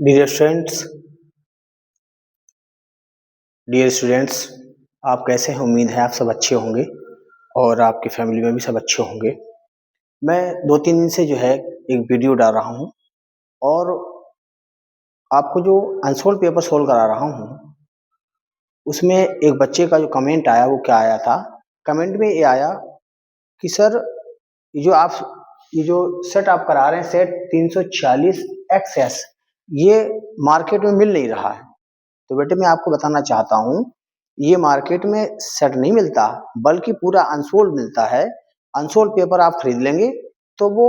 Dear students dear students आप कैसे हैं? उम्मीद है आप सब अच्छे होंगे और आपकी फैमिली में भी सब अच्छे होंगे। मैं 2-3 दिन से जो है एक वीडियो डाल रहा हूं और आपको जो अनसोल्ड पेपर सोल्व करा रहा हूं उसमें एक बच्चे का जो कमेंट आया वो क्या आया था। कमेंट में ये आया कि सर ये जो सेट आप करा रहे हैं सेट 340 XS ये मार्केट में मिल नहीं रहा है। तो बेटे मैं आपको बताना चाहता हूँ ये मार्केट में सेट नहीं मिलता बल्कि पूरा अनसोल्ड मिलता है। अनसोल्ड पेपर आप खरीद लेंगे तो वो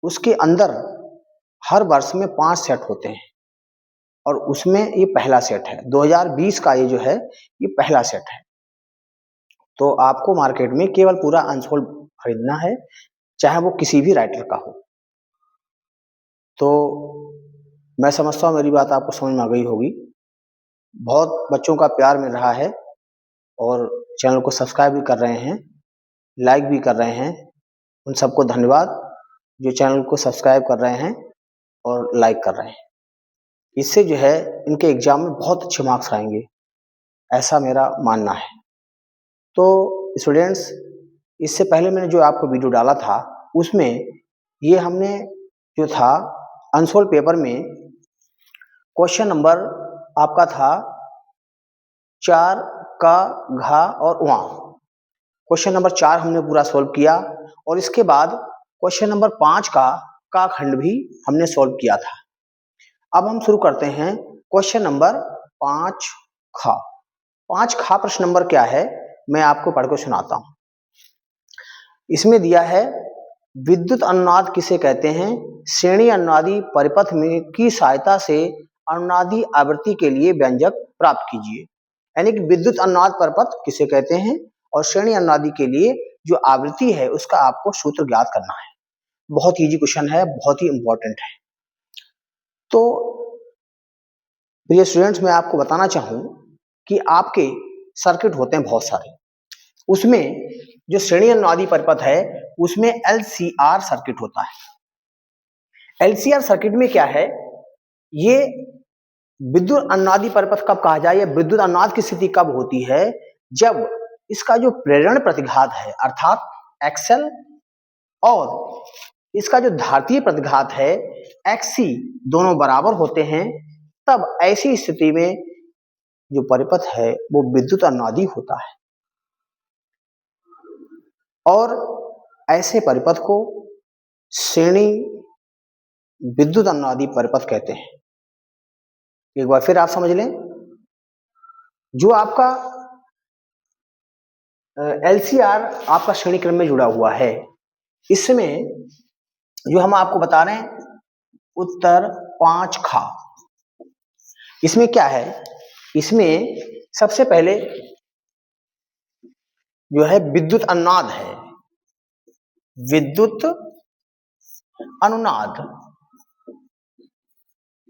उसके अंदर हर वर्ष में 5 सेट होते हैं और उसमें ये पहला सेट है। 2020 का ये जो है ये पहला सेट है। तो आपको मार्केट में केवल पूरा अनसोल्ड खरीदना है चाहे वो किसी भी राइटर का हो। तो मैं समझता हूँ मेरी बात आपको समझ में आ गई होगी। बहुत बच्चों का प्यार मिल रहा है और चैनल को सब्सक्राइब भी कर रहे हैं, लाइक भी कर रहे हैं। उन सबको धन्यवाद जो चैनल को सब्सक्राइब कर रहे हैं और लाइक कर रहे हैं। इससे जो है इनके एग्जाम में बहुत अच्छे मार्क्स आएंगे, ऐसा मेरा मानना है। तो स्टूडेंट्स इससे पहले मैंने जो आपको वीडियो डाला था उसमें ये हमने जो था अनसोल्ड पेपर में क्वेश्चन नंबर आपका था 4 का घा और वां। क्वेश्चन नंबर 4 हमने पूरा सोल्व किया और इसके बाद क्वेश्चन नंबर 5 का खंड भी हमने सोल्व किया था। अब हम शुरू करते हैं क्वेश्चन नंबर 5 खा। 5 खा प्रश्न नंबर क्या है मैं आपको पढ़ के सुनाता हूं। इसमें दिया है विद्युत अनुनाद किसे कहते हैं? श्रेणी अनुनादी परिपथ में की सहायता से अनुनादी आवृत्ति के लिए व्यंजक प्राप्त कीजिए। यानी कि विद्युत अनुनाद परिपथ किसे कहते हैं और श्रेणी अनुनादी के लिए जो आवृत्ति है उसका आपको सूत्र ज्ञात करना है। बहुत इजी क्वेश्चन है, बहुत ही इंपॉर्टेंट है। तो प्रिय स्टूडेंट्स मैं आपको बताना चाहूं कि आपके सर्किट होते हैं बहुत सारे, उसमें जो श्रेणी अनुनादी परिपथ है उसमें LCR सर्किट होता है। LCR सर्किट में क्या है, ये विद्युत अनुनादी परिपथ कब कहा जाए या विद्युत अनुनाद की स्थिति कब होती है? जब इसका जो प्रेरण प्रतिघात है अर्थात XL और इसका जो धात्रीय प्रतिघात है XC दोनों बराबर होते हैं, तब ऐसी स्थिति में जो परिपथ है वो विद्युत अनुनादी होता है। और ऐसे परिपथ को श्रेणी विद्युत अनुनादी परिपथ कहते हैं। एक बार फिर आप समझ लें, जो आपका LCR आपका श्रेणी क्रम में जुड़ा हुआ है, इसमें जो हम आपको बता रहे हैं उत्तर 5 खा, इसमें क्या है, इसमें सबसे पहले जो है विद्युत अनुनाद है। विद्युत अनुनाद,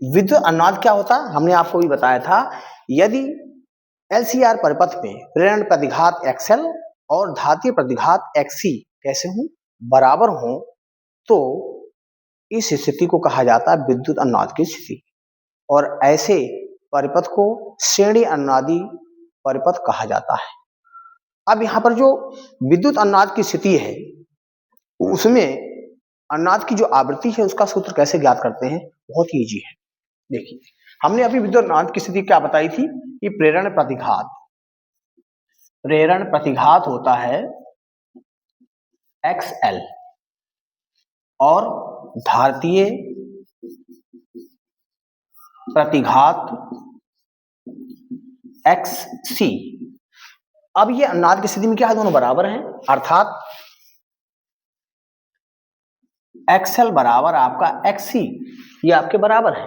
विद्युत अनुनाद क्या होता है हमने आपको भी बताया था। यदि LCR परिपथ में प्रेरण प्रतिघात XL और धात्रीय प्रतिघात XC कैसे हों, बराबर हों, तो इस स्थिति को कहा जाता है विद्युत अनुनाद की स्थिति और ऐसे परिपथ को श्रेणी अनुनादी परिपथ कहा जाता है। अब यहाँ पर जो विद्युत अनुनाद की स्थिति है उसमें अनुनाद की जो आवृत्ति है उसका सूत्र कैसे ज्ञात करते हैं, बहुत ही इजी है। देखिए हमने अभी विद्युत अनुनाद की स्थिति क्या बताई थी कि प्रेरण प्रतिघात होता है XL और धात्रीय प्रतिघात XC। अब ये अनुनाद की स्थिति में क्या है, दोनों बराबर हैं, अर्थात XL बराबर आपका XC, ये आपके बराबर है।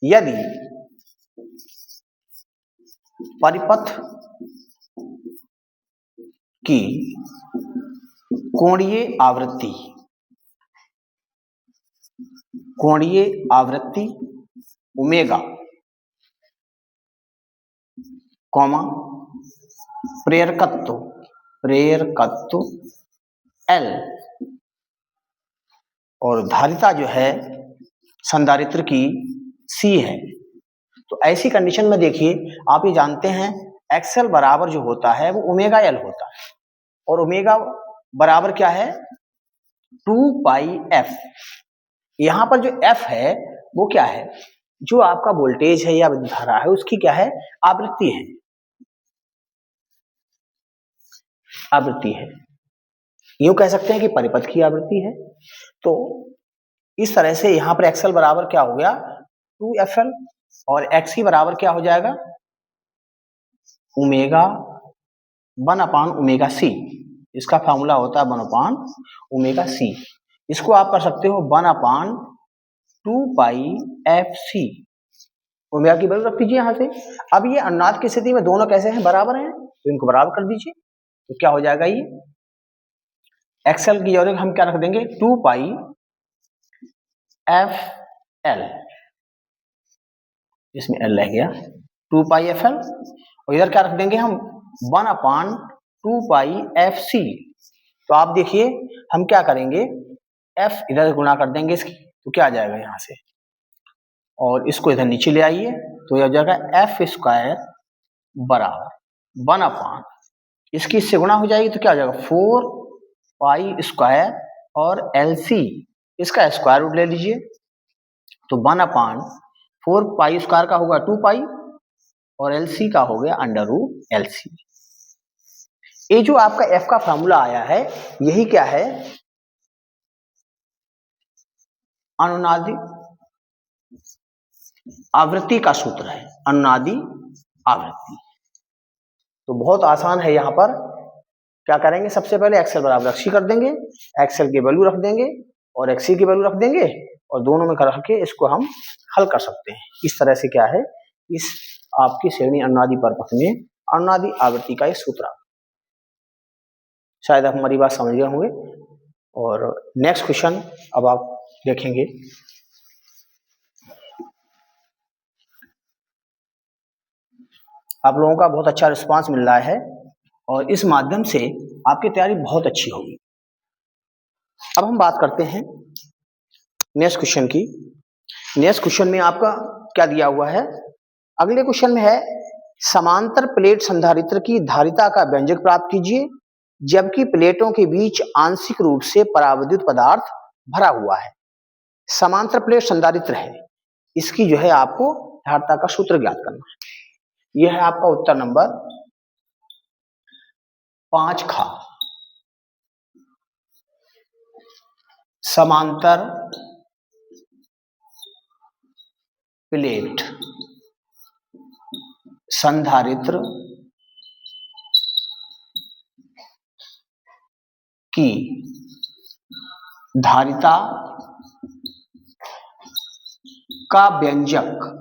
यदि परिपथ की कोणीय आवृत्ति ओमेगा कॉमा प्रेरकत्व L और धारिता जो है संधारित्र की C है। तो ऐसी कंडीशन में देखिए, आप ये जानते हैं एक्सएल बराबर जो होता है वो ओमेगा एल होता है, और ओमेगा बराबर क्या है, 2 पाई एफ। यहां पर जो एफ है वो क्या है, जो आपका वोल्टेज है या विद्युत धारा है उसकी क्या है, आवृत्ति है, आवृत्ति है। यूं कह सकते हैं कि परिपथ की आवृत्ति है। तो इस तरह से यहां पर एक्सएल बराबर क्या हो गया, 2FL, और एक्सी बराबर क्या हो जाएगा, ओमेगा 1/ओमेगा C। इसका फॉर्मूला होता है 1/ओमेगा C। इसको आप कर सकते हो 1/2 पाई FC। ओमेगा की वैल्यू रख दीजिए यहां से। अब ये अनुनाद की स्थिति में दोनों कैसे हैं, बराबर हैं, तो इनको बराबर कर दीजिए। तो क्या हो जाएगा, ये एक्सएल की जगह हम क्या रख देंगे, 2 पाई FL, इसमें L रह गया, 2 पाई FL, और इधर क्या रख देंगे हम, 1/2 पाई FC। तो आप देखिए हम क्या करेंगे, F इधर गुणा कर देंगे इसकी, तो क्या आ जाएगा यहां से, और इसको इधर नीचे ले आइए, तो यह हो जाएगा F² बराबर 1/, इसकी इससे गुणा हो जाएगी तो क्या हो जाएगा, 4 पाई स्क्वायर, और LC इसका स्क्वायर रूट ले लीजिए, तो 1/4 पाई स्क्वायर का होगा 2 पाई, और LC का हो गया √LC। ये जो आपका F का फॉर्मूला आया है, यही क्या है, अनुनादी आवृत्ति का सूत्र है, अनुनादी आवृत्ति। तो बहुत आसान है, यहां पर क्या करेंगे, सबसे पहले एक्सएल बराबर XC कर देंगे, एक्सएल की वैल्यू रख देंगे और XC की वैल्यू रख देंगे, और दोनों में रख के इसको हम हल कर सकते हैं। इस तरह से क्या है, इस आपकी श्रेणी अनुनादी परिपथ में अनुनादी आवृत्ति का एक सूत्र। शायद आप हमारी बात समझ गए होंगे। और नेक्स्ट क्वेश्चन अब आप देखेंगे, आप लोगों का बहुत अच्छा रिस्पांस मिल रहा है और इस माध्यम से आपकी तैयारी बहुत अच्छी होगी। अब हम बात करते हैं नेक्स्ट क्वेश्चन की। नेक्स्ट क्वेश्चन में आपका क्या दिया हुआ है, अगले क्वेश्चन में है, समांतर प्लेट संधारित्र की धारिता का व्यंजक प्राप्त कीजिए जबकि प्लेटों के बीच आंशिक रूप से पराविद्युत पदार्थ भरा हुआ है। समांतर प्लेट संधारित्र है, इसकी जो है आपको धारिता का सूत्र ज्ञात करना है। यह है आपका उत्तर नंबर 5 खा। समांतर प्लेट संधारित्र की धारिता का व्यंजक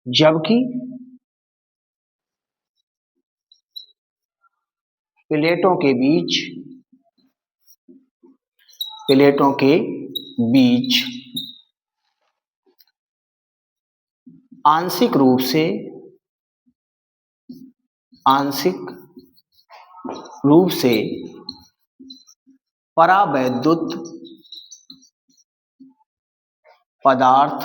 जबकि प्लेटों के बीच आंशिक रूप से परावैद्युत पदार्थ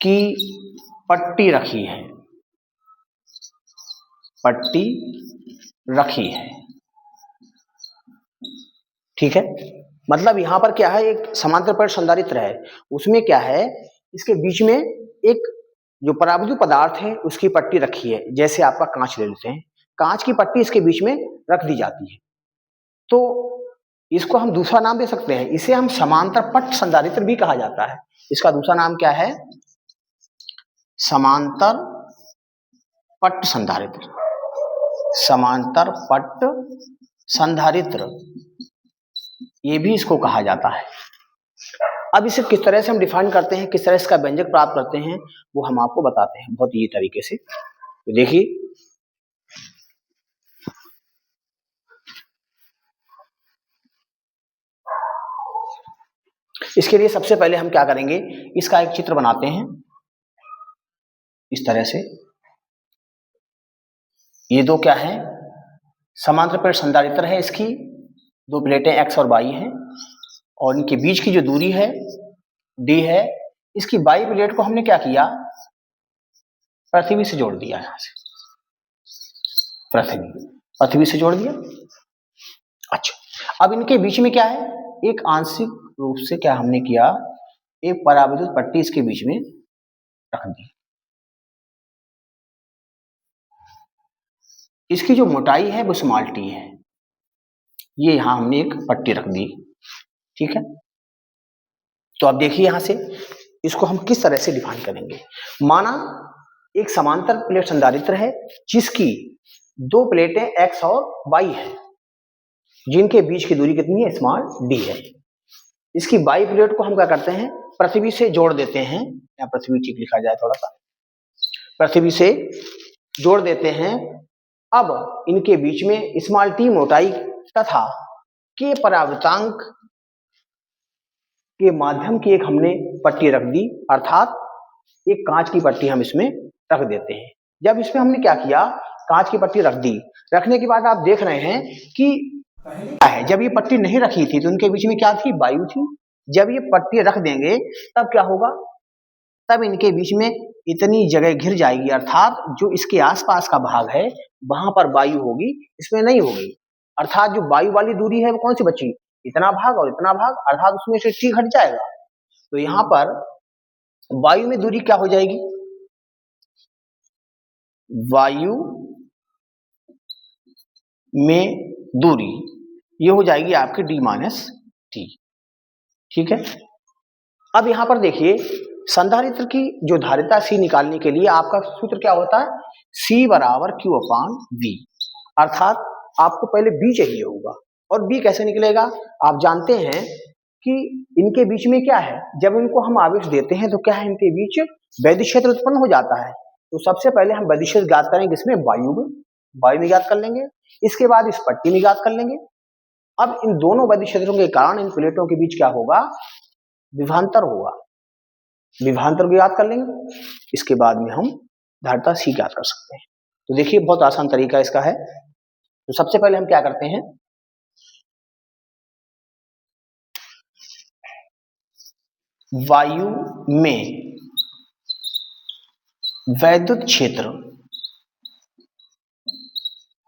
की पट्टी रखी है। ठीक है, मतलब यहां पर क्या है, एक समांतर प्लेट संधारित्र है, उसमें क्या है, इसके बीच में एक जो परावैद्युत पदार्थ है उसकी पट्टी रखी है। जैसे आपका कांच ले लेते हैं, कांच की पट्टी इसके बीच में रख दी जाती है, तो इसको हम दूसरा नाम दे सकते हैं, इसे हम समांतर पट संधारित्र भी कहा जाता है। इसका दूसरा नाम क्या है, समांतर पट संधारित्र। समांतर पट संधारित्र ये भी इसको कहा जाता है। अब इसे किस तरह से हम डिफाइन करते हैं, किस तरह इसका व्यंजक प्राप्त करते हैं, वो हम आपको बताते हैं बहुत ही तरीके से। तो देखिए, इसके लिए सबसे पहले हम क्या करेंगे, इसका एक चित्र बनाते हैं इस तरह से। ये दो क्या है, समांतर प्लेट संधारित्र है, इसकी दो प्लेटें x और y हैं और इनके बीच की जो दूरी है d है, इसकी बाई प्लेट को हमने क्या किया, पृथ्वी से जोड़ दिया। यहां से पृथ्वी से जोड़ दिया। अच्छा, अब इनके बीच में क्या है, एक आंशिक रूप से क्या हमने किया, एक पराविद्युत पट्टी इसके बीच में रख दी। इसकी जो मोटाई है वो स्मॉल टी है, ये यहां हमने एक पट्टी रख दी। ठीक है, तो अब देखिए यहां से इसको हम किस तरह से डिफाइन करेंगे। माना एक समांतर प्लेट संधारित्र है जिसकी दो प्लेटें x और y है, जिनके बीच की दूरी कितनी है, स्मॉल d है। इसकी बाई प्लेट को हम क्या करते हैं, पृथ्वी से जोड़ देते हैं, या पृथ्वी ठीक लिखा जाए थोड़ा सा, पृथ्वी से जोड़ देते हैं। अब इनके बीच में स्मॉल टी मोटाई तथा के परावर्तांक के माध्यम की एक हमने पट्टी रख दी, अर्थात एक कांच की पट्टी हम इसमें रख देते हैं। जब इसमें हमने क्या किया, कांच की पट्टी रख दी, रखने के बाद आप देख रहे हैं कि क्या है, जब ये पट्टी नहीं रखी थी तो उनके बीच में क्या थी, वायु थी। जब ये पट्टी रख देंगे तब क्या होगा, तब इनके बीच में इतनी जगह घिर जाएगी, अर्थात जो इसके आसपास का भाग है वहां पर वायु होगी, इसमें नहीं होगी। अर्थात जो वायु वाली दूरी है वो कौन सी बची, इतना भाग और इतना भाग, अर्थात उसमें से टी घट जाएगा। तो यहां पर वायु में दूरी क्या हो जाएगी, वायु में दूरी ये हो जाएगी आपकी d माइनस टी। ठीक है, अब यहां पर देखिए संधारित्र की जो धारिता C निकालने के लिए आपका सूत्र क्या होता है, C बराबर Q अपान V, अर्थात आपको पहले B चाहिए होगा। और B कैसे निकलेगा, आप जानते हैं कि इनके बीच में क्या है, जब इनको हम आवेश देते हैं तो क्या है, इनके बीच वैद्युत क्षेत्र उत्पन्न हो जाता है। तो सबसे पहले हम वैद्युत क्षेत्र ज्ञात करेंगे, इसमें वायु में ज्ञात कर लेंगे, इसके बाद इस पट्टी में ज्ञात कर लेंगे। अब इन दोनों वैद्युत क्षेत्रों के कारण इन प्लेटों के बीच क्या होगा, विभवांतर होगा, विभवांतर को याद कर लेंगे, इसके बाद में हम धारिता C ज्ञात कर सकते हैं। तो देखिए बहुत आसान तरीका इसका है। तो सबसे पहले हम क्या करते हैं, वायु में वैद्युत क्षेत्र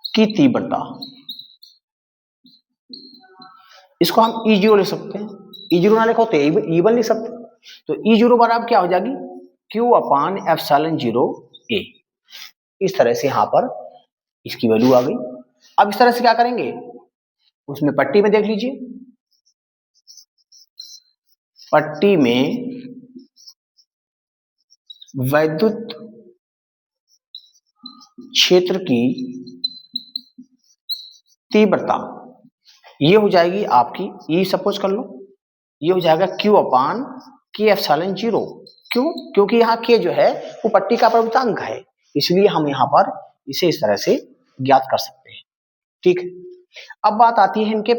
की तीव्रता, इसको हम E0 लिख सकते हैं, E0 ना लिखो तो E1 लिख सकते हैं। तो E0 बराबर क्या हो जाएगी, Q अपान एप्सिलॉन 0 A। इस तरह से यहां पर इसकी वैल्यू आ गई। अब इस तरह से क्या करेंगे, उसमें पट्टी में देख लीजिए, पट्टी में वैद्युत क्षेत्र की तीव्रता ये हो जाएगी आपकी E, सपोज कर लो, ये हो जाएगा Q अपान के एप्सिलॉन 0। क्यों, क्योंकि यहाँ K जो है वो पट्टी का प्रवृत्तांक है, इसलिए हम यहाँ पर इसे इस तरह से ज्ञात कर सकते हैं। ठीक, अब बात आती है इनके,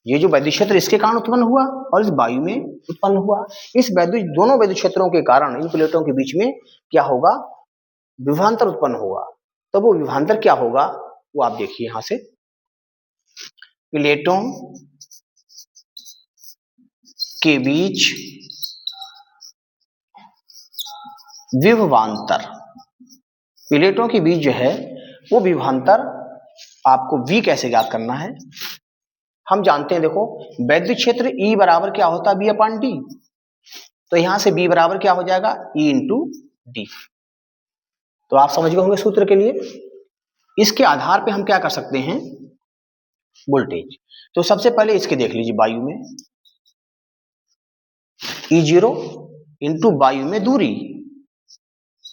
ये जो वैद्युत क्षेत्र इसके कारण उत्पन्न हुआ और इस वायु में उत्पन्न हुआ, इस दोनों वैद्युत क्षेत्रों के कारण इन प्लेटों के बीच में क्या होगा, विभवांतर उत्पन्न होगा। तो वो विभवांतर क्या होगा, वो आप देखिए यहां से, प्लेटों के बीच विभवांतर, प्लेटों के बीच जो है वो विभवांतर आपको V कैसे ज्ञात करना है, हम जानते हैं, देखो वैद्युत क्षेत्र E बराबर क्या होता है, B अपान डी। तो यहां से B बराबर क्या हो जाएगा, E इंटू डी। तो आप समझ गए होंगे सूत्र के लिए। इसके आधार पे हम क्या कर सकते हैं, वोल्टेज। तो सबसे पहले इसके देख लीजिए, वायु में E0 इंटू वायु में दूरी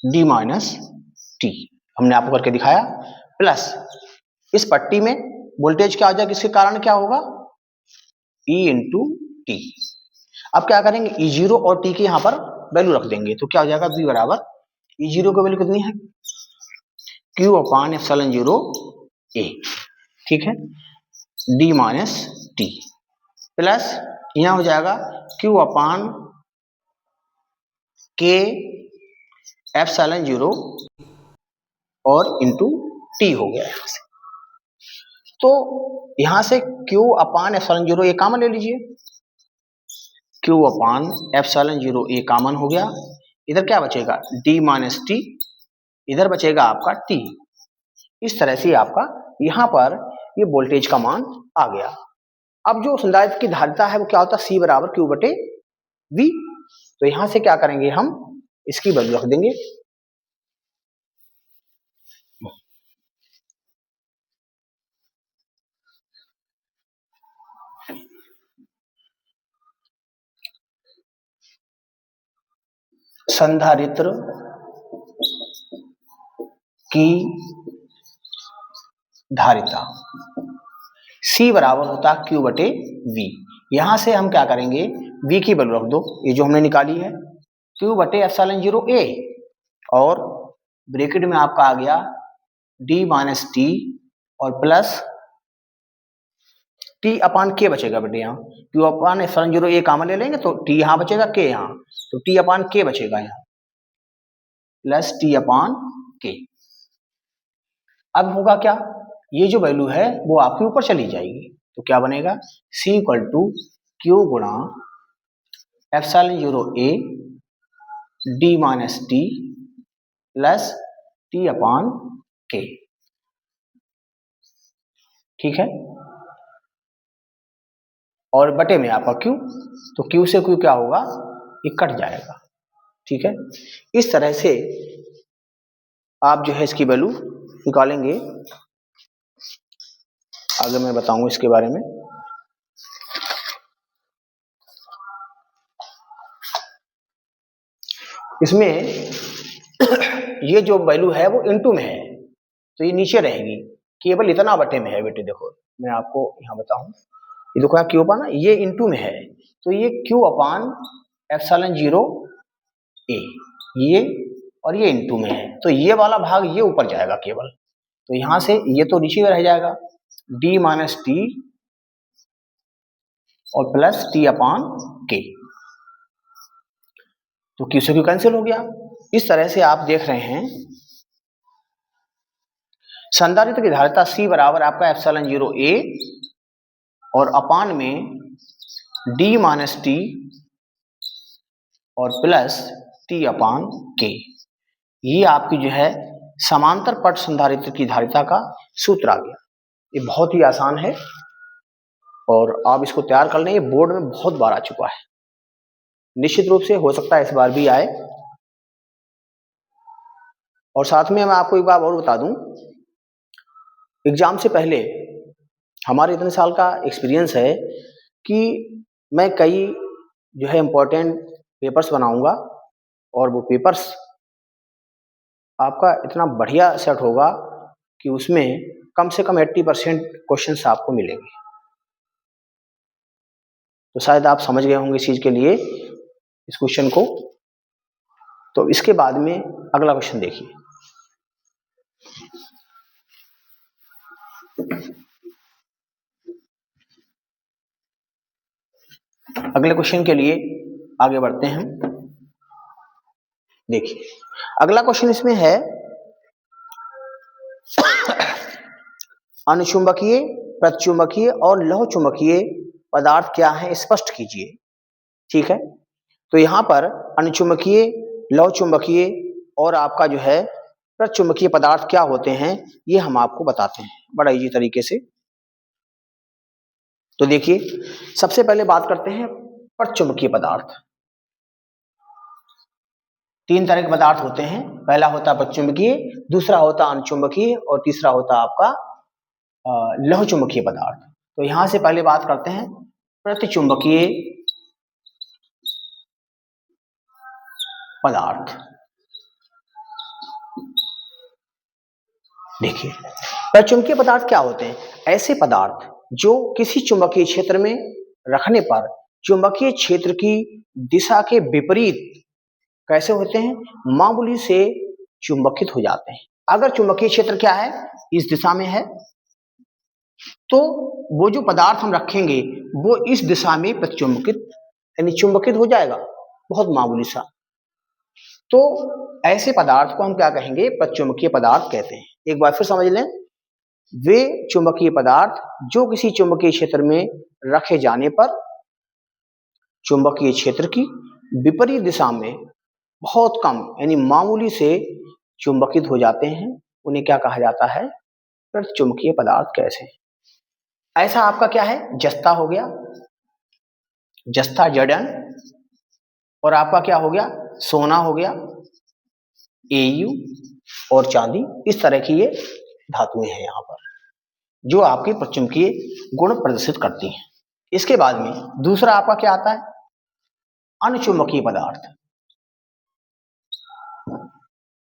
D माइनस टी, हमने आपको करके दिखाया, प्लस इस पट्टी में वोल्टेज क्या हो जाएगा, इसके कारण क्या होगा, E इंटू टी। अब क्या करेंगे, E0 और T के यहां पर वैल्यू रख देंगे, तो क्या हो जाएगा, B बराबर E0 की वैल्यू कितनी है, Q अपान एप्सिलॉन 0 A। ठीक है, D माइनस टी, प्लस यहां हो जाएगा Q अपान K एप्सिलॉन 0 और इंटू टी हो गया यहां से। तो यहां से Q अपान एप्सिलॉन 0 ए कॉमन ले लीजिए, Q अपान एप्सिलॉन 0 ए कॉमन हो गया। इधर क्या बचेगा, D माइनस टी, इधर बचेगा आपका T। इस तरह से आपका यहां पर ये वोल्टेज का मान आ गया। अब जो संधारित्र की धारिता है वो क्या होता है, C बराबर Q बटे V। तो यहां से क्या करेंगे, हम इसकी वैल्यू रख देंगे। संधारित्र की धारिता C बराबर होता है Q बटे V। यहां से हम क्या करेंगे, V की वैल्यू रख दो, ये जो हमने निकाली है, Q बटे एप्सिलॉन 0 A, और ब्रैकेट में आपका आ गया D माइनस टी और प्लस T अपान K बचेगा बेटे। यहाँ Q upon epsilon 0 A common ले लेंगे तो T यहाँ बचेगा, K यहाँ, तो T अपान K बचेगा यहाँ, प्लस T अपान K। अब होगा क्या, ये जो वैल्यू है वो आपके ऊपर चली जाएगी, तो क्या बनेगा, C इक्वल टू Q गुणा epsilon 0 A D minus T plus T upon K। ठीक है, और बटे में आपका Q, तो Q से Q क्या होगा, ये कट जाएगा। ठीक है, इस तरह से आप जो है इसकी वैल्यू निकालेंगे। आगे मैं बताऊंगा इसके बारे में। इसमें ये जो वैल्यू है वो इनटू में है, तो ये नीचे रहेगी, केवल इतना बटे में है बेटे। देखो मैं आपको यहाँ बताऊं, ये देखो यहाँ Q अपान, ये इनटू में है, तो ये Q अपान एप्सिलॉन 0 A, ये और ये इनटू में है, तो ये वाला भाग ये ऊपर जाएगा केवल, तो यहां से ये तो नीचे रह जाएगा, D माइनस टी और प्लस T अपान K, तो Q से Q कैंसिल हो गया। इस तरह से आप देख रहे हैं संधारित्र की धारिता C बराबर आपका एप्सिलॉन 0 A और अपान में D माइनस टी और प्लस T अपान K। ये आपकी जो है समांतर पट संधारित्र की धारिता का सूत्र आ गया। ये बहुत ही आसान है और आप इसको तैयार कर लें, ये बोर्ड में बहुत बार आ चुका है, निश्चित रूप से हो सकता है इस बार भी आए। और साथ में मैं आपको एक बात और बता दूं, एग्जाम से पहले हमारे इतने साल का एक्सपीरियंस है कि मैं कई जो है इम्पोर्टेंट पेपर्स बनाऊंगा और वो पेपर्स आपका इतना बढ़िया सेट होगा कि उसमें कम से कम 80% क्वेश्चंस आपको मिलेंगे। तो शायद आप समझ गए होंगे इस चीज के लिए, इस क्वेश्चन को। तो इसके बाद में अगला क्वेश्चन देखिए। अगले क्वेश्चन के लिए आगे बढ़ते हैं। देखिए अगला क्वेश्चन इसमें है अनुचुंबकीय, प्रतिचुंबकीय और लौह चुंबकीय पदार्थ क्या है, स्पष्ट कीजिए। ठीक है, तो यहां पर अनुचुंबकीय, लौह चुंबकीय और आपका जो है प्रतिचुंबकीय पदार्थ क्या होते हैं, ये हम आपको बताते हैं बड़ा इजी तरीके से। तो देखिए सबसे पहले बात करते हैं प्रतिचुंबकीय पदार्थ। तीन तरह के पदार्थ होते हैं, पहला होता है प्रतिचुंबकीय, दूसरा होता है अनुचुंबकीय और तीसरा होता है आपका लौह चुंबकीय पदार्थ। तो यहां से पहले बात करते हैं प्रतिचुंबकीय पदार्थ। देखिए प्रतिचुंबकीय पदार्थ क्या होते हैं, ऐसे पदार्थ जो किसी चुंबकीय क्षेत्र में रखने पर चुंबकीय क्षेत्र की दिशा के विपरीत कैसे होते हैं, मामूली से चुंबकित हो जाते हैं। अगर चुंबकीय क्षेत्र क्या है, इस दिशा में है, तो वो जो पदार्थ हम रखेंगे वो इस दिशा में प्रतिचुंबकित यानी चुंबकित हो जाएगा, बहुत मामूली सा। तो ऐसे पदार्थ को हम क्या कहेंगे, प्रतिचुंबकीय पदार्थ कहते हैं। एक बार फिर समझ लें, वे चुंबकीय पदार्थ जो किसी चुंबकीय क्षेत्र में रखे जाने पर चुंबकीय क्षेत्र की विपरीत दिशा में बहुत कम यानी मामूली से चुंबकित हो जाते हैं, उन्हें क्या कहा जाता है? चुंबकीय पदार्थ कैसे? ऐसा आपका क्या है? जस्ता हो गया, जस्ता Zn, और आपका क्या हो गया? सोना हो गया Au, और चांदी। इस तरह की ये धातुएं हैं यहाँ पर जो आपके चुंबकीय गुण प्रदर्शित करती हैं। इसके बाद में दूसरा आपका क्या आता है? अनुचुंबकीय पदार्थ।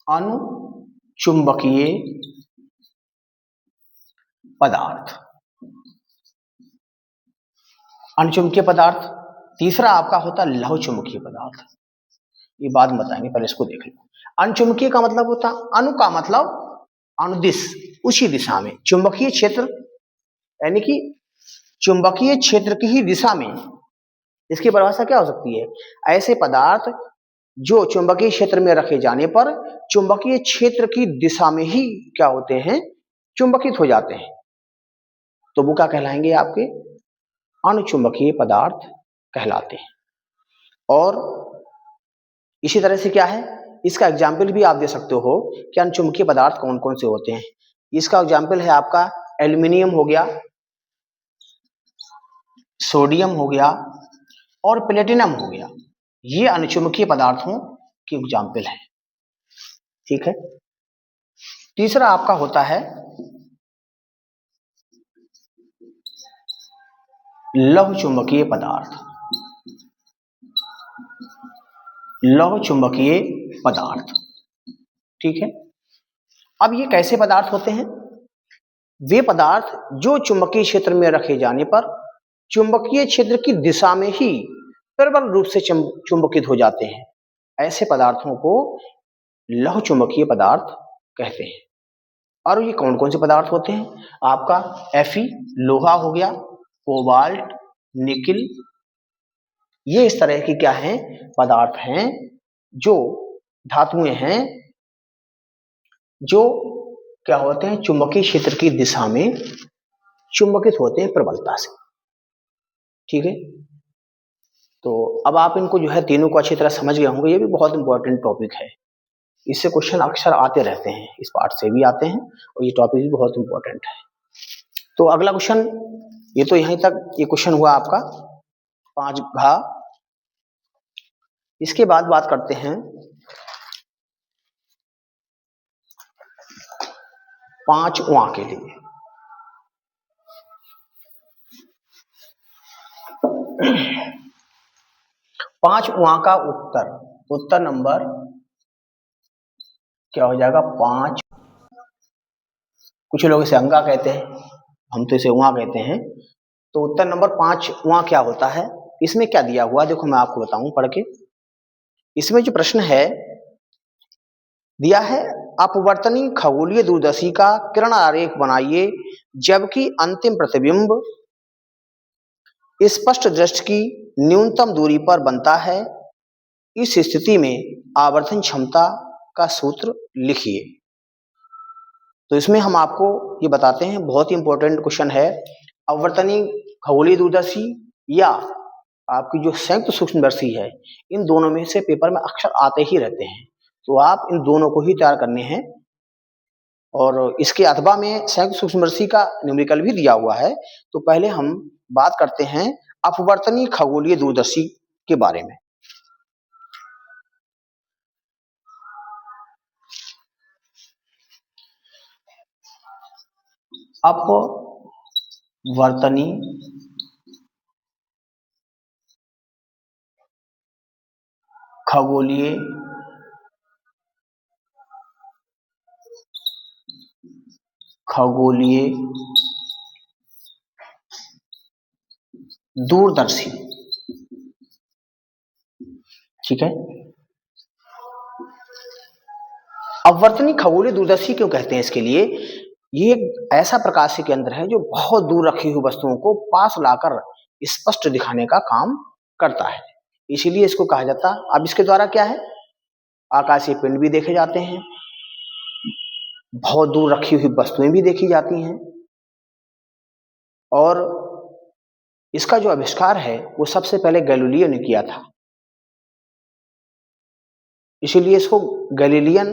अनुचुंबकीय पदार्थ, अनुचुंबकीय पदार्थ। तीसरा आपका होता है लौह चुंबकीय पदार्थ। ये बाद में बताएंगे, पहले इसको देख लो। अनुचुंबकीय का मतलब होता है, अनु का मतलब अनुदिश, उसी दिशा में। चुंबकीय क्षेत्र यानी कि चुंबकीय क्षेत्र की ही दिशा में। इसकी परिभाषा क्या हो सकती है? ऐसे पदार्थ जो चुंबकीय क्षेत्र में रखे जाने पर चुंबकीय क्षेत्र की दिशा में ही क्या होते हैं? चुंबकित हो जाते हैं। तो वो क्या कहलाएंगे? आपके अनुचुंबकीय पदार्थ कहलाते हैं। और इसी तरह से क्या है, इसका एग्जाम्पल भी आप दे सकते हो कि अनुचुंबकीय पदार्थ कौन कौन से होते हैं। इसका एग्जाम्पल है आपका एल्यूमिनियम हो गया, सोडियम हो गया और प्लेटिनम हो गया। ये अनुचुंबकीय पदार्थों के एग्जाम्पल है। ठीक है। तीसरा आपका होता है लौह चुंबकीय पदार्थ। लौह चुंबकीय पदार्थ, ठीक है। अब ये कैसे पदार्थ होते हैं? वे पदार्थ जो चुंबकीय क्षेत्र में रखे जाने पर चुंबकीय क्षेत्र की दिशा में ही प्रबल रूप से चुंबकित हो जाते हैं। ऐसे पदार्थों को लौह चुंबकीय पदार्थ कहते हैं। और ये कौन कौन से पदार्थ होते हैं? आपका Fe लोहा हो गया, कोबाल्ट, निकिल, ये इस तरह की क्या हैं? पदार्थ हैं, जो धातुएं हैं, जो क्या होते हैं? चुंबकीय क्षेत्र की दिशा में चुंबकित होते हैं प्रबलता से। ठीक है। तो अब आप इनको जो है तीनों को अच्छी तरह समझ गए होंगे। ये भी बहुत इंपॉर्टेंट टॉपिक है, इससे क्वेश्चन अक्सर आते रहते हैं, इस पार्ट से भी आते हैं और ये टॉपिक भी बहुत इंपॉर्टेंट है। तो अगला क्वेश्चन, ये तो यहीं तक ये क्वेश्चन हुआ आपका 5 घा। इसके बाद बात करते हैं 5 वां के लिए। 5 वां का उत्तर नंबर क्या हो जाएगा? 5। कुछ लोग इसे अंगा कहते हैं, हम तो इसे उआ कहते हैं। तो उत्तर नंबर 5 वां क्या होता है? इसमें क्या दिया हुआ, देखो मैं आपको बताऊं पढ़ के। इसमें जो प्रश्न है दिया है, अपवर्तनीय खगोलीय दूरदर्शी का किरण आरेख बनाइए जबकि अंतिम प्रतिबिंब स्पष्ट दृष्टि की न्यूनतम दूरी पर बनता है। इस स्थिति में आवर्धन क्षमता का सूत्र लिखिए। तो इसमें हम आपको ये बताते हैं, बहुत ही इंपॉर्टेंट क्वेश्चन है। अपवर्तनीय खगोलीय दूरदर्शी या आपकी जो संयुक्त सूक्ष्मदर्शी है, इन दोनों में से पेपर में अक्सर आते ही रहते हैं। तो आप इन दोनों को ही तैयार करने हैं। और इसके अथवा में संयुक्त सूक्ष्मदर्शी का न्यूमेरिकल भी दिया हुआ है। तो पहले हम बात करते हैं अपवर्तनीय खगोलीय दूरदर्शी के बारे में। अपवर्तनीय खगोलीय दूरदर्शी, ठीक है। अपवर्तनीय खगोलीय दूरदर्शी क्यों कहते हैं? इसके लिए ये एक ऐसा प्रकाशीय केंद्र है जो बहुत दूर रखी हुई वस्तुओं को पास लाकर स्पष्ट दिखाने का काम करता है, इसीलिए इसको कहा जाता है। अब इसके द्वारा क्या है? आकाशीय पिंड भी देखे जाते हैं, बहुत दूर रखी हुई वस्तुएं भी देखी जाती हैं। और इसका जो आविष्कार है वो सबसे पहले गैलीलियो ने किया था, इसीलिए इसको गैलीलियन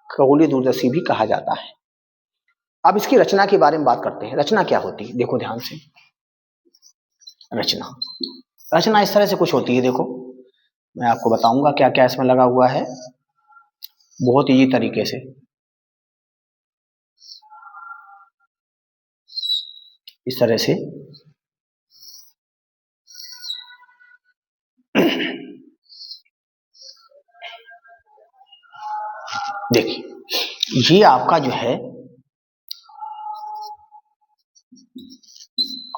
खगोलीय दूरदर्शी भी कहा जाता है। अब इसकी रचना के बारे में बात करते हैं। रचना क्या होती है, देखो ध्यान से। रचना रचना इस तरह से कुछ होती है, देखो मैं आपको बताऊंगा क्या क्या इसमें लगा हुआ है बहुत इजी तरीके से। इस तरह से देखिए, ये आपका जो है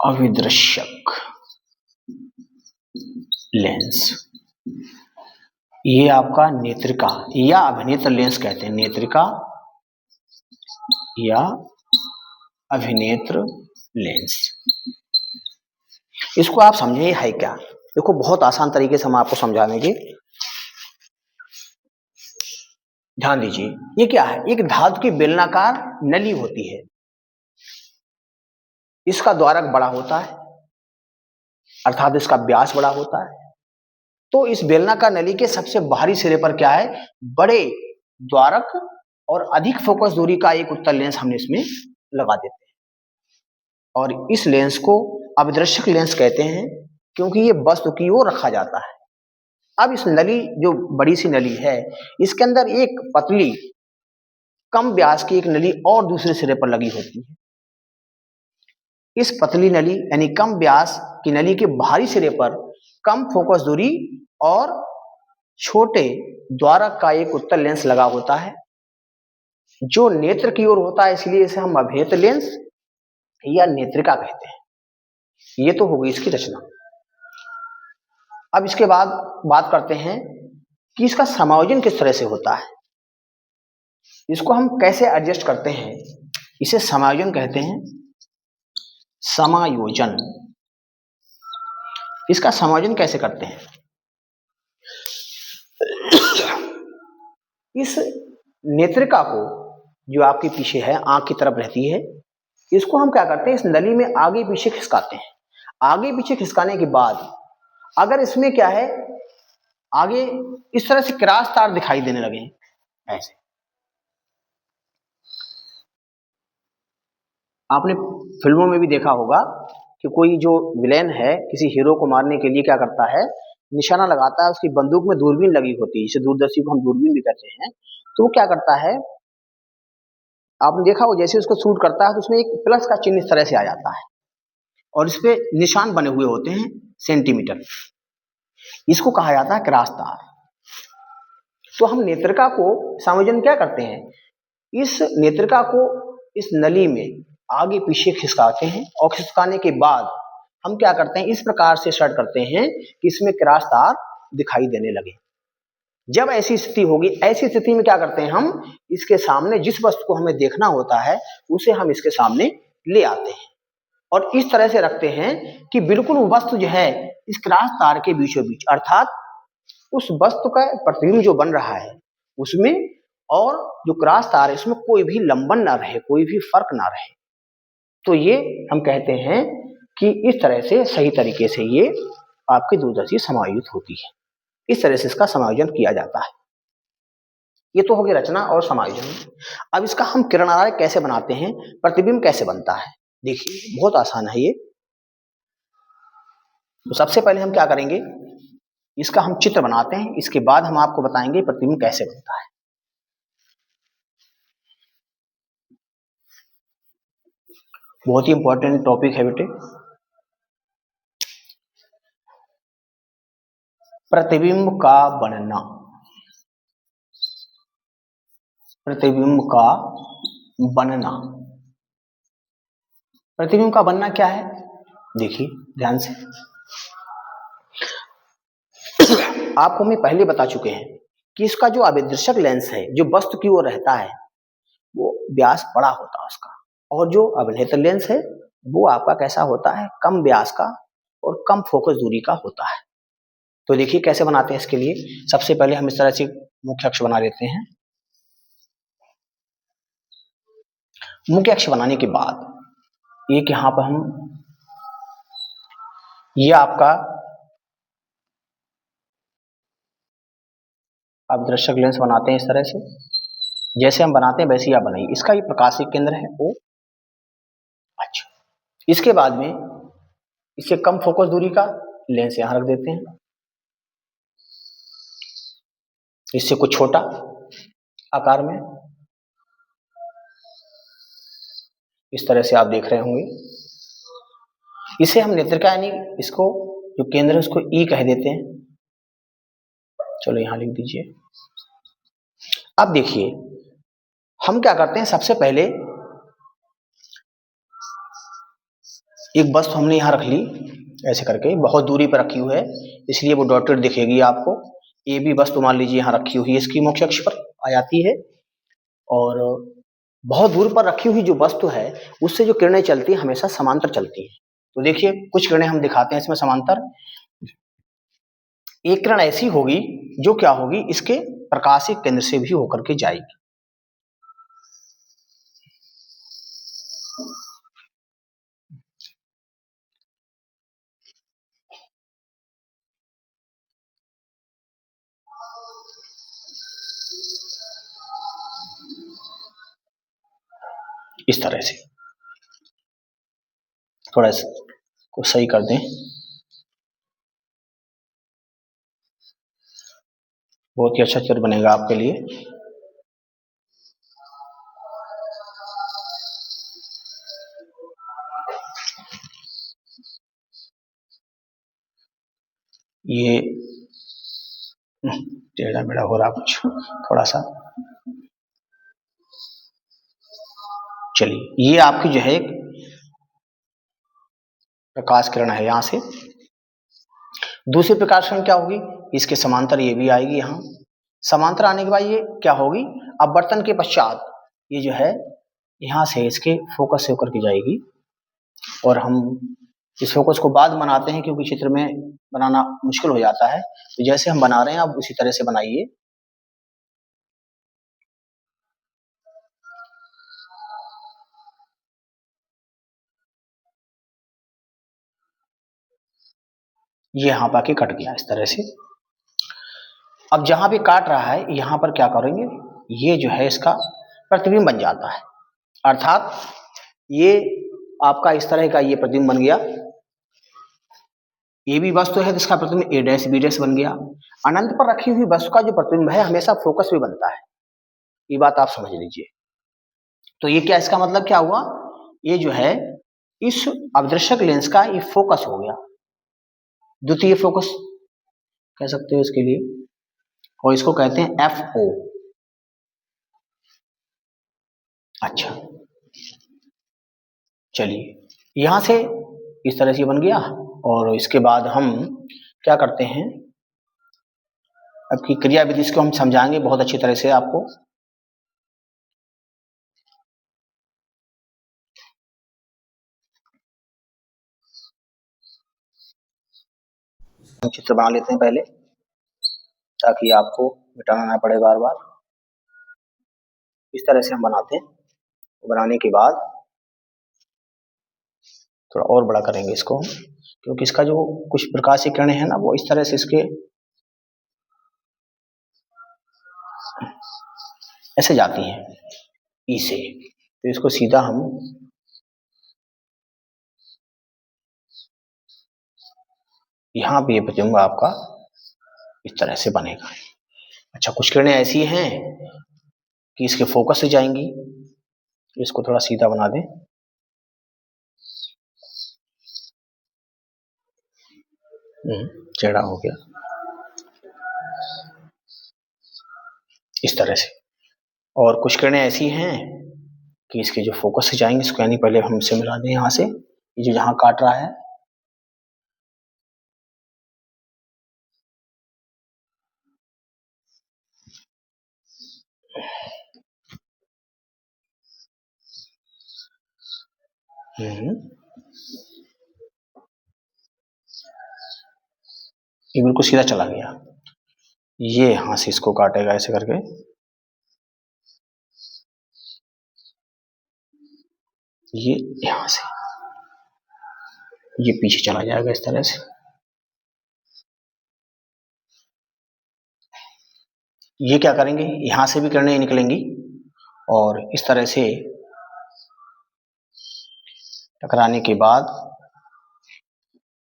अविदृश्यक लेंस, ये आपका नेत्रिका या अभिनेत्र लेंस कहते हैं, नेत्रिका या अभिनेत्र लेंस। इसको आप समझिए है क्या, देखो बहुत आसान तरीके से हम आपको समझा देंगे, ध्यान दीजिए। ये क्या है, एक धातु की बेलनाकार नली होती है, इसका द्वारक बड़ा होता है अर्थात इसका व्यास बड़ा होता है। तो इस बेलनाकार नली के सबसे बाहरी सिरे पर क्या है, बड़े द्वारक और अधिक फोकस दूरी का एक उत्तल लेंस हम इसमें लगा देते हैं, और इस लेंस को अविदृश्यक लेंस कहते हैं क्योंकि ये वस्तु की ओर रखा जाता है। अब इस नली, जो बड़ी सी नली है, इसके अंदर एक पतली कम व्यास की एक नली और दूसरे सिरे पर लगी होती है। इस पतली नली यानी कम व्यास की नली के बाहरी सिरे पर कम फोकस दूरी और छोटे द्वारक का एक उत्तल लेंस लगा होता है जो नेत्र की ओर होता है, इसलिए इसे हम अभिनेत्र लेंस या नेत्रिका कहते हैं। ये तो हो गई इसकी रचना। अब इसके बाद बात करते हैं कि इसका समायोजन किस तरह से होता है, इसको हम कैसे एडजस्ट करते हैं, इसे समायोजन कहते हैं। समायोजन, इसका समायोजन कैसे करते हैं, इस नेत्रिका को जो आपके पीछे है, आंख की तरफ रहती है, इसको हम क्या करते हैं, इस नली में आगे पीछे खिसकाते हैं। आगे पीछे खिसकाने के बाद अगर इसमें क्या है, आगे इस तरह से क्रॉस तार दिखाई देने लगे, ऐसे आपने फिल्मों में भी देखा होगा कि कोई जो विलेन है किसी हीरो को मारने के लिए क्या करता है, निशाना लगाता है, उसकी बंदूक में दूरबीन लगी होती है, जिसे दूरदर्शी को हम दूरबीन भी कहते हैं। तो वो क्या करता है, आपने देखा हो, जैसे उसको शूट करता है तो उसमें एक प्लस का चिन्ह इस तरह से आ जाता है और इस पे निशान बने हुए होते हैं सेंटीमीटर, इसको कहा जाता है क्रॉस तार। तो हम नेत्रिका को समायोजन क्या करते हैं, इस नेत्रिका को इस नली में आगे पीछे खिसकाते हैं और खिसकाने के बाद हम क्या करते हैं, इस प्रकार से सेट करते हैं कि इसमें क्रॉस तार दिखाई देने लगे। जब ऐसी स्थिति होगी, ऐसी स्थिति में क्या करते हैं, हम इसके सामने जिस वस्तु को हमें देखना होता है उसे हम इसके सामने ले आते हैं और इस तरह से रखते हैं कि बिल्कुल वस्तु जो है इस क्रॉस तार के बीचों बीच, अर्थात उस वस्तु का प्रतिबिंब जो बन रहा है उसमें और जो क्रॉस तार है इसमें कोई भी लंबन ना रहे, कोई भी फर्क ना रहे। तो ये हम कहते हैं कि इस तरह से सही तरीके से ये आपकी दूरदर्शी समायोजित होती है। इस तरह से इसका समायोजन किया जाता है। ये तो हो गया रचना और समायोजन। अब इसका हम किरणाधार कैसे बनाते हैं, प्रतिबिंब कैसे बनता है, देखिए बहुत आसान है ये। तो सबसे पहले हम क्या करेंगे, इसका हम चित्र बनाते हैं, इसके बाद हम आपको बताएंगे प्रतिबिंब कैसे बनता है। बहुत ही इंपॉर्टेंट टॉपिक है बेटे। प्रतिबिंब का बनना, प्रतिबिंब का बनना, प्रतिबिंब का बनना क्या है, देखिए ध्यान से। आपको मैं पहले बता चुके हैं कि इसका जो अविदृश्यक लेंस है, जो वस्तु की ओर रहता है, वो व्यास बड़ा होता है उसका, और जो अभिनेत्र लेंस है वो आपका कैसा होता है, कम व्यास का और कम फोकस दूरी का होता है। तो देखिए कैसे बनाते हैं। इसके लिए सबसे पहले हम इस तरह से मुख्य अक्ष बना लेते हैं। मुख्य अक्ष बनाने के बाद एक यहाँ पर हम ये आपका आप दर्शक लेंस बनाते हैं इस तरह से, जैसे हम बनाते हैं वैसे ही आप बनाइए। इसका ये प्रकाशिक केंद्र है ओ। अच्छा, इसके बाद में इससे कम फोकस दूरी का लेंस यहां रख देते हैं, इससे कुछ छोटा आकार में, इस तरह से आप देख रहे होंगे। इसे हम नेत्रिका यानी इसको जो केंद्र है उसको ई कह देते हैं। चलो यहां लिख दीजिए। अब देखिए हम क्या करते हैं, सबसे पहले एक वस्तु हमने यहां रख ली ऐसे करके, बहुत दूरी पर रखी हुई है इसलिए वो डॉटेड दिखेगी आपको। ये भी वस्तु मान लीजिए यहां रखी हुई है, इसकी मुख्य अक्ष पर आ जाती है, और बहुत दूर पर रखी हुई जो वस्तु है उससे जो किरणें चलती है हमेशा समांतर चलती है। तो देखिए कुछ किरणें हम दिखाते हैं इसमें समांतर। एक किरण ऐसी होगी जो क्या होगी, इसके प्रकाशिक केंद्र से भी होकर के जाएगी। इस तरह से थोड़ा को सही कर दें, बहुत ही अच्छा चित्र बनेगा आपके लिए। ये टेढ़ा मेढ़ा हो रहा कुछ थोड़ा सा, चलिए ये आपकी जो है एक प्रकाश किरण है यहां से। दूसरी प्रकाश किरण क्या होगी, इसके समांतर ये भी आएगी यहां। समांतर आने के बाद ये क्या होगी, अपवर्तन के पश्चात ये जो है यहां से इसके फोकस से होकर के जाएगी, और हम इस फोकस को बाद बनाते हैं क्योंकि चित्र में बनाना मुश्किल हो जाता है। तो जैसे हम बना रहे हैं आप उसी तरह से बनाइए। ये यहां पर आके कट गया इस तरह से। अब जहां भी काट रहा है यहां पर क्या करेंगे, ये जो है इसका प्रतिबिंब बन जाता है, अर्थात ये आपका इस तरह का ये प्रतिबिंब बन गया। ये भी वस्तु है जिसका प्रतिबिंब ए डैश बी डैश बन गया। अनंत पर रखी हुई वस्तु का जो प्रतिबिंब है हमेशा फोकस भी बनता है, ये बात आप समझ लीजिए। तो ये क्या, इसका मतलब क्या हुआ, ये जो है इस अवदर्शक लेंस का ये फोकस हो गया, द्वितीय फोकस कह सकते हो इसके लिए, और इसको कहते हैं एफ ओ। अच्छा चलिए यहां से इस तरह से बन गया, और इसके बाद हम क्या करते हैं, अब की क्रिया विधि इसको हम समझाएंगे बहुत अच्छी तरह से आपको। हम चित्र बना लेते हैं पहले ताकि आपको मिटाना ना पड़े बार बार। इस तरह से हम बनाते हैं, बनाने के बाद थोड़ा और बड़ा करेंगे इसको, क्योंकि इसका जो कुछ प्रकाश की किरणें हैं ना वो इस तरह से इसके ऐसे जाती हैं ई से, तो इसको सीधा हम यहाँ पे ये प्रतिबिंब आपका इस तरह से बनेगा। अच्छा कुछ किरणें ऐसी हैं कि इसके फोकस से जाएंगी, इसको थोड़ा सीधा बना दें। टेढ़ा हो गया इस तरह से। और कुछ किरणें ऐसी हैं कि इसके जो फोकस से जाएंगे, इसको यानी पहले हम इसे मिला दें यहाँ से, ये जो यहाँ काट रहा है, ये बिल्कुल सीधा चला गया। ये यहां से इसको काटेगा ऐसे करके, ये यहां से ये पीछे चला जाएगा इस तरह से। ये क्या करेंगे, यहां से भी किरणें निकलेंगी और इस तरह से टकराने के बाद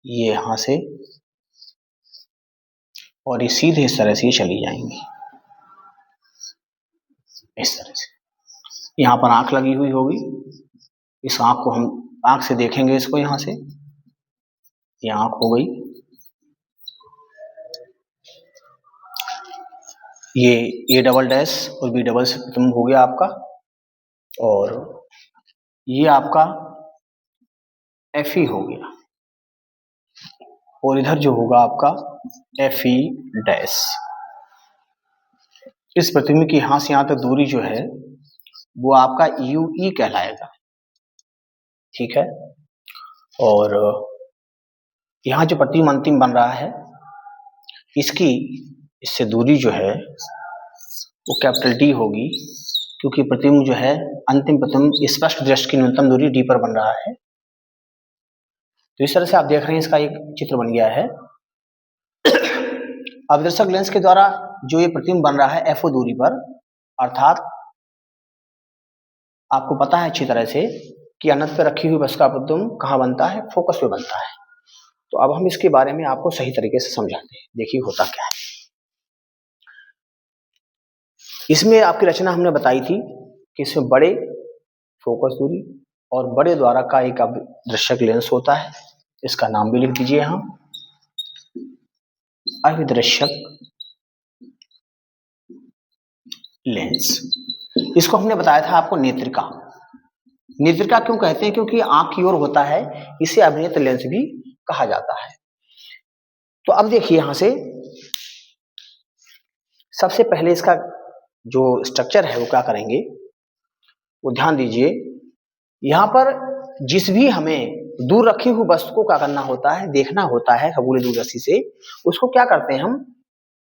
ये यहां से और ये सीधे इस तरह से ये चली जाएंगी, इस तरह से। यहाँ पर आंख लगी हुई होगी, इस आंख को हम आंख से देखेंगे इसको, यहां से ये आंख हो गई, ये ए डबल डैश और बी डबल से खत्म हो गया आपका, और ये आपका एफ ई हो गया, और इधर जो होगा आपका एफ ई डैश। इस प्रतिबिंब की यहां से यहां तक दूरी जो है वो आपका यू ई कहलाएगा, ठीक है। और यहाँ जो प्रतिबिंब अंतिम बन रहा है इसकी इससे दूरी जो है वो कैपिटल डी होगी, क्योंकि प्रतिबिंब जो है अंतिम प्रतिबिंब स्पष्ट दृष्टि की न्यूनतम दूरी डी पर बन रहा है। तो इस तरह से आप देख रहे हैं इसका एक चित्र बन गया है। अभिदर्शक लेंस के द्वारा जो ये प्रतिबिंब बन रहा है एफओ दूरी पर, अर्थात आपको पता है अच्छी तरह से कि अनंत पर रखी हुई वस्तु का प्रतिबिंब कहाँ बनता है, फोकस पे बनता है। तो अब हम इसके बारे में आपको सही तरीके से समझाते हैं। देखिए होता क्या है। इसमें आपकी रचना हमने बताई थी कि इसमें बड़े फोकस दूरी और बड़े द्वारा का एक अभिदर्शक लेंस होता है। इसका नाम भी लिख दीजिए यहां, अभिदर्शक लेंस। इसको हमने बताया था आपको नेत्रिका। नेत्रिका क्यों कहते हैं, क्योंकि आंख की ओर होता है, इसे अभिनेत्र लेंस भी कहा जाता है। तो अब देखिए यहां से सबसे पहले इसका जो स्ट्रक्चर है वो क्या करेंगे, वो ध्यान दीजिए। यहां पर जिस भी हमें दूर रखी हुई वस्तु को क्या करना होता है, देखना होता है खगोलीय दूरदर्शी से, उसको क्या करते हैं हम,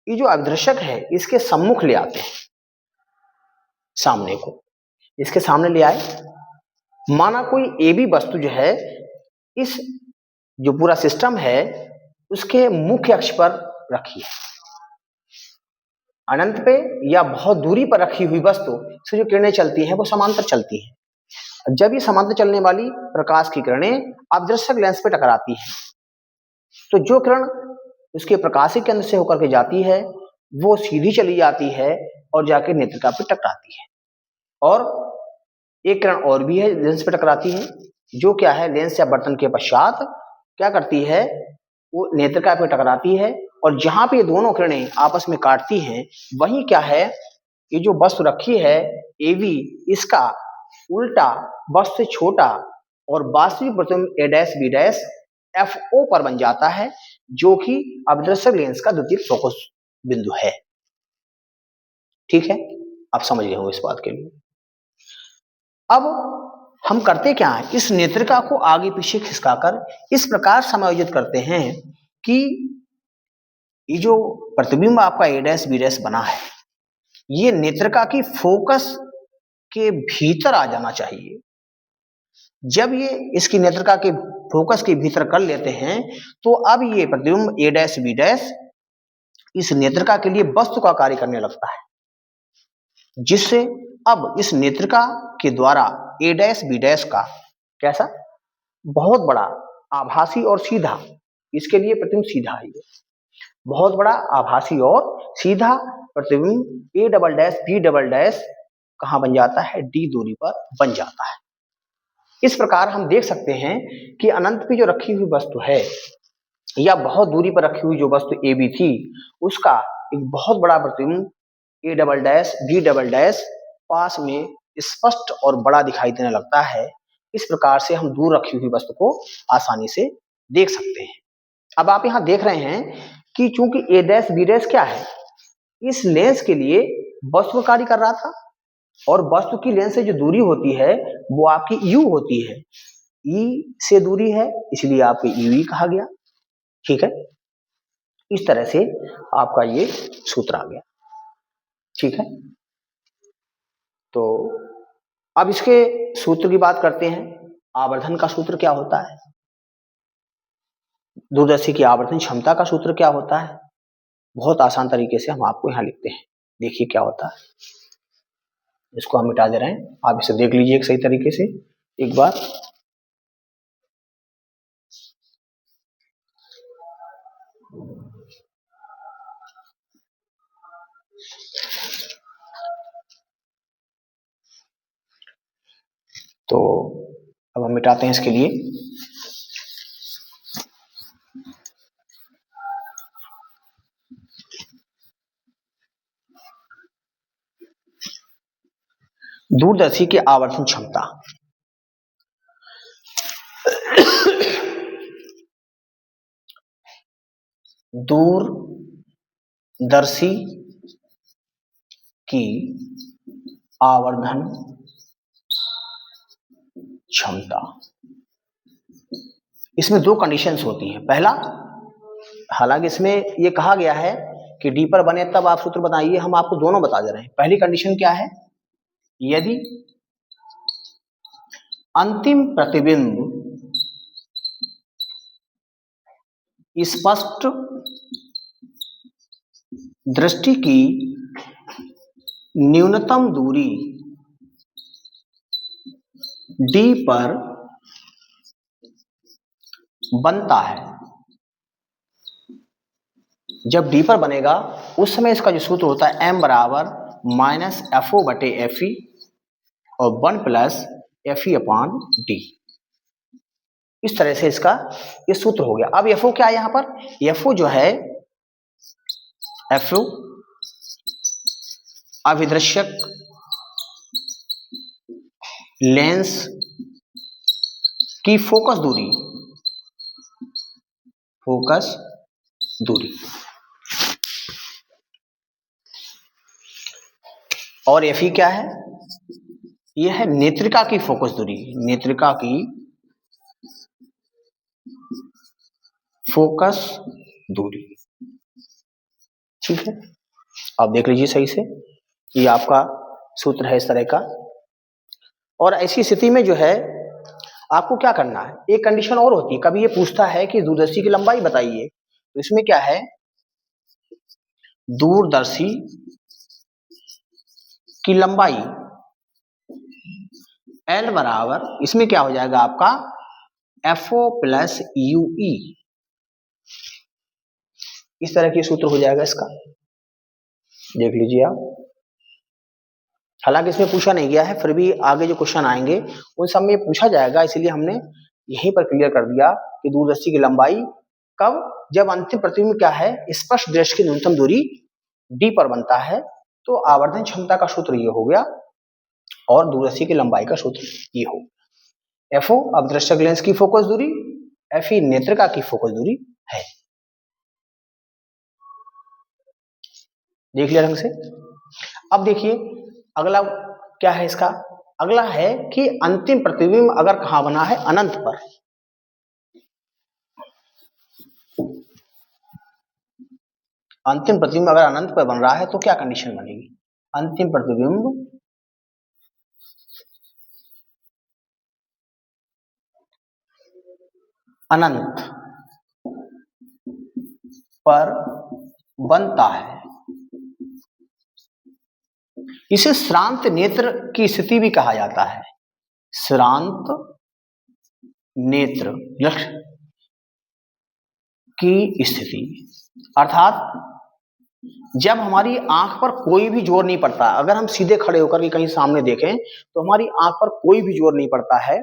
ये जो अभिदर्शक है इसके सम्मुख ले आते हैं, सामने को इसके सामने ले आए। माना कोई ए बी वस्तु जो है इस जो पूरा सिस्टम है उसके मुख्य अक्ष पर रखी है, अनंत पे या बहुत दूरी पर रखी हुई वस्तु से जो किरणें चलती हैं वो समांतर चलती हैं। जब ये समांतर चलने वाली प्रकाश की किरणें अभिदर्शक लेंस पे टकराती हैं, तो जो किरण उसके प्रकाशीय केंद्र से होकर के जाती है वो सीधी चली जाती है और जाके नेत्रिका पे टकराती है। और एक किरण और भी है लेंस पे टकराती है, जो क्या है, लेंस या बर्तन के पश्चात क्या करती है, वो नेत्रिका पे टकराती है, और जहां पे ये दोनों किरणें आपस में काटती हैं वहीं क्या है, ये जो वस्तु रखी है एवी, इसका उल्टा वस्तु से छोटा और वास्तविक प्रतिबिंब A dash B dash F O पर बन जाता है, जो कि अभिदर्शक लेंस का द्वितीयक फोकस बिंदु है। ठीक है, आप समझ गए हो इस बात के लिए। अब हम करते क्या है, इस नेत्रिका को आगे पीछे खिसकाकर इस प्रकार समायोजित करते हैं कि ये जो प्रतिबिंब आपका ए डैश बी डैश बना है ये नेत्रिका की फोकस के भीतर आ जाना चाहिए। जब ये इसकी नेत्रिका के फोकस के भीतर कर लेते हैं तो अब ये प्रतिबिंब ए डैश बी डैश इस नेत्रिका के लिए वस्तु का कार्य करने लगता है, जिससे अब इस नेत्रिका के द्वारा ए डैश बी डैश का कैसा बहुत बड़ा आभासी और सीधा, इसके लिए प्रतिबिंब सीधा है, बहुत बड़ा आभासी और सीधा प्रतिबिंब A double dash B double dash कहां बन जाता है, डी दूरी पर बन जाता है। इस प्रकार हम देख सकते हैं कि अनंत पे जो रखी हुई वस्तु है या बहुत दूरी पर रखी हुई जो वस्तु ए बी थी उसका एक बहुत बड़ा प्रतिबिंब A double dash B double dash पास में स्पष्ट और बड़ा दिखाई देने लगता है। इस प्रकार से हम दूर रखी हुई वस्तु को आसानी से देख सकते हैं। अब आप यहां देख रहे हैं कि चूंकि ए डैश बी डैश क्या है, इस लेंस के लिए वस्तु कार्य कर रहा था, और वस्तु की लेंस से जो दूरी होती है वो आपकी यू होती है, ई से दूरी है इसलिए आपको यूई कहा गया। ठीक है, इस तरह से आपका ये सूत्र आ गया। ठीक है, तो अब इसके सूत्र की बात करते हैं। आवर्धन का सूत्र क्या होता है, दूरदर्शी की आवर्धन क्षमता का सूत्र क्या होता है, बहुत आसान तरीके से हम आपको यहाँ लिखते हैं। देखिए क्या होता है, इसको हम मिटा दे रहे हैं, आप इसे देख लीजिए एक सही तरीके से एक बार। तो अब हम मिटाते हैं इसके लिए। दूरदर्शी की आवर्धन क्षमता, दूरदर्शी की आवर्धन क्षमता, इसमें दो कंडीशंस होती हैं। पहला, हालांकि इसमें यह कहा गया है कि डी पर बने तब आप सूत्र बताइए, हम आपको दोनों बता दे रहे हैं। पहली कंडीशन क्या है, यदि अंतिम प्रतिबिंब स्पष्ट दृष्टि की न्यूनतम दूरी d पर बनता है, जब d पर बनेगा उस समय इसका जो सूत्र होता है m बराबर माइनस FO बटे FE और 1 प्लस FE अपॉन D। इस तरह से इसका ये सूत्र हो गया। अब FO क्या है यहाँ पर, FO जो है, FO अभिदृश्यक लेंस की फोकस दूरी, फोकस दूरी, और FE क्या है, यह है नेत्रिका की फोकस दूरी, नेत्रिका की फोकस दूरी। ठीक है, आप देख लीजिए सही से, ये आपका सूत्र है इस तरह का। और ऐसी स्थिति में जो है आपको क्या करना है, एक कंडीशन और होती है, कभी ये पूछता है कि दूरदर्शी की लंबाई बताइए, तो इसमें क्या है, दूरदर्शी की लंबाई L बराबर, इसमें क्या हो जाएगा आपका FO प्लस UE, इस तरह की सूत्र हो जाएगा इसका, देख लीजिए आप। हालांकि इसमें पूछा नहीं गया है, फिर भी आगे जो क्वेश्चन आएंगे उन सब में पूछा जाएगा, इसलिए हमने यहीं पर क्लियर कर दिया कि दूरदर्शी की लंबाई कब, जब अंतिम प्रतिबिंब क्या है, स्पष्ट दृष्टि की न्यूनतम दूरी d पर बनता है। तो आवर्धन क्षमता का सूत्र ये हो गया और दूरदर्शी की लंबाई का सूत्र ये हो। FO अवदृश्यक लेंस की फोकस दूरी, FE नेत्रिका की फोकस दूरी है। देख लिया ढंग से। अब देखिए अगला क्या है इसका, अगला है कि अंतिम प्रतिबिंब अगर कहां बना है, अनंत पर। अंतिम प्रतिबिंब अगर अनंत पर बन रहा है तो क्या कंडीशन बनेगी, अंतिम प्रतिबिंब अनंत पर बनता है, इसे श्रांत नेत्र की स्थिति भी कहा जाता है, श्रांत नेत्र की स्थिति। अर्थात जब हमारी आंख पर कोई भी जोर नहीं पड़ता, अगर हम सीधे खड़े होकर के कहीं सामने देखें तो हमारी आंख पर कोई भी जोर नहीं पड़ता है,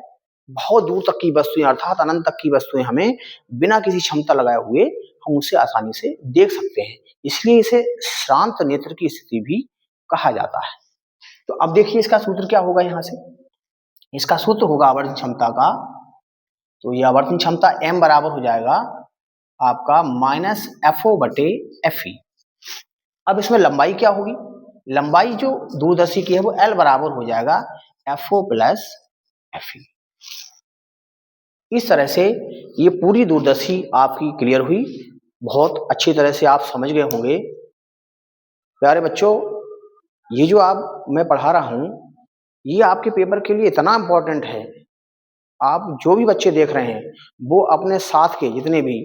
बहुत दूर तक की वस्तुएं अर्थात अनंत तक की वस्तुएं हमें बिना किसी क्षमता लगाए हुए हम उसे आसानी से देख सकते हैं, इसलिए इसे श्रांत नेत्र की स्थिति भी कहा जाता है। तो अब देखिए इसका सूत्र क्या होगा, यहां से इसका सूत्र होगा आवर्धन क्षमता का, तो ये आवर्धन क्षमता m बराबर हो जाएगा आपका माइनस FO बटे FE। अब इसमें लंबाई क्या होगी, लंबाई जो दूरदर्शी की है वो L बराबर हो जाएगा FO प्लस FE। इस तरह से ये पूरी दूरदर्शी आपकी क्लियर हुई, बहुत अच्छी तरह से आप समझ गए होंगे। प्यारे बच्चों, ये जो आप मैं पढ़ा रहा हूं ये आपके पेपर के लिए इतना इम्पोर्टेंट है, आप जो भी बच्चे देख रहे हैं वो अपने साथ के जितने भी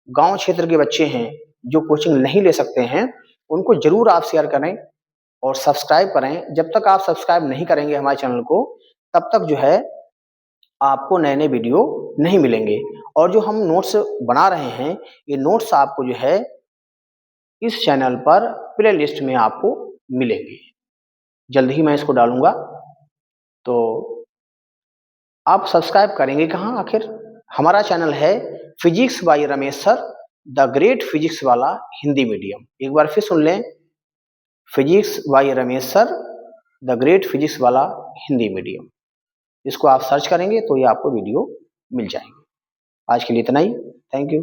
गांव क्षेत्र के बच्चे हैं जो कोचिंग नहीं ले सकते हैं, उनको जरूर आप शेयर करें और सब्सक्राइब करें। जब तक आप सब्सक्राइब नहीं करेंगे हमारे चैनल को, तब तक जो है आपको नए नए वीडियो नहीं मिलेंगे। और जो हम नोट्स बना रहे हैं, ये नोट्स आपको जो है इस चैनल पर प्ले लिस्ट में आपको मिलेंगे। जल्द ही मैं इसको डालूंगा, तो आप सब्सक्राइब करेंगे कहाँ आखिर? हमारा चैनल है physics bye Ramesh sir, the great physics वाला हिंदी मीडियम। एक बार फिर सुन लें, physics bye Ramesh sir, the great physics वाला हिंदी मीडियम। इसको आप सर्च करेंगे तो ये आपको वीडियो मिल जाएंगे। आज के लिए इतना ही। Thank you.